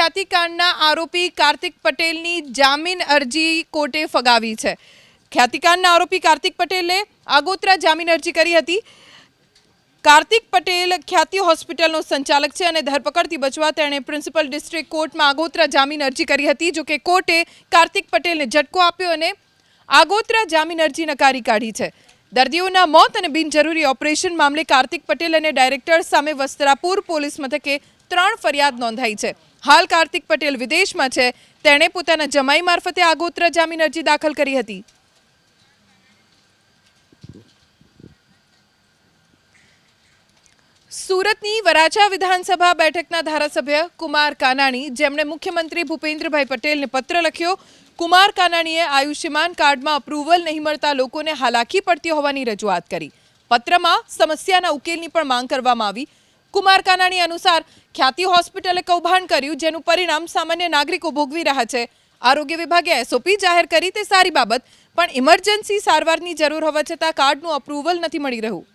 ખ્યાતિકાંડના આરોપી કાર્તિક પટેલની જામીન અરજી કોર્ટે ફગાવી છે। ખ્યાતિકાંડના આરોપી કાર્તિક પટેલે આગોતરા જામીન અરજી કરી હતી। કાર્તિક પટેલ ખ્યાતિ હોસ્પિટલનો સંચાલક છે અને ધરપકડથી બચવા તેણે પ્રિન્સિપલ ડિસ્ટ્રિક્ટ કોર્ટમાં આગોતરા જામીન અરજી કરી હતી। જો કે કોર્ટે કાર્તિક પટેલને ઝટકો આપ્યો અને આગોતરા જામીન અરજી નકારી કાઢી છે। દર્દીઓના મોત અને બિનજરૂરી ઓપરેશન મામલે કાર્તિક પટેલ અને ડાયરેક્ટર સામે વસ્ત્રાપુર પોલીસ મથકે 3 ફરિયાદ નોંધાઈ છે। હાલ કાર્તિક પટેલ વિદેશમાં છે। તેણે પોતાના જમાઈ મારફતે આગોતરા જામીન અરજી દાખલ કરી હતી। સુરતની વરાછા વિધાનસભા બેઠકના ધારાસભ્ય કુમાર કાનાણી, જેમણે મુખ્યમંત્રી ભૂપેન્દ્રભાઈ પટેલને પત્ર લખ્યો। કુમાર કાનાણીએ આયુષ્યમાન કાર્ડમાં અપ્રુવલ નહીં મળતા લોકોને હાલાકી પડતી હોવાની રજૂઆત કરી। પત્રમાં સમસ્યાના ઉકેલની પણ માંગ કરવામાં આવી। કુમાર કાનાણી અનુસાર ખ્યાતિ હોસ્પિટલે કૌભાંડ કર્યું, જેનું પરિણામ સામાન્ય નાગરિકો ભોગવી રહ્યા છે। આરોગ્ય વિભાગે એસઓપી જાહેર કરી તે સારી બાબત, પણ ઇમરજન્સી સારવારની જરૂર હોવા છતાં કાર્ડનું અપ્રુવલ નથી મળી રહ્યું।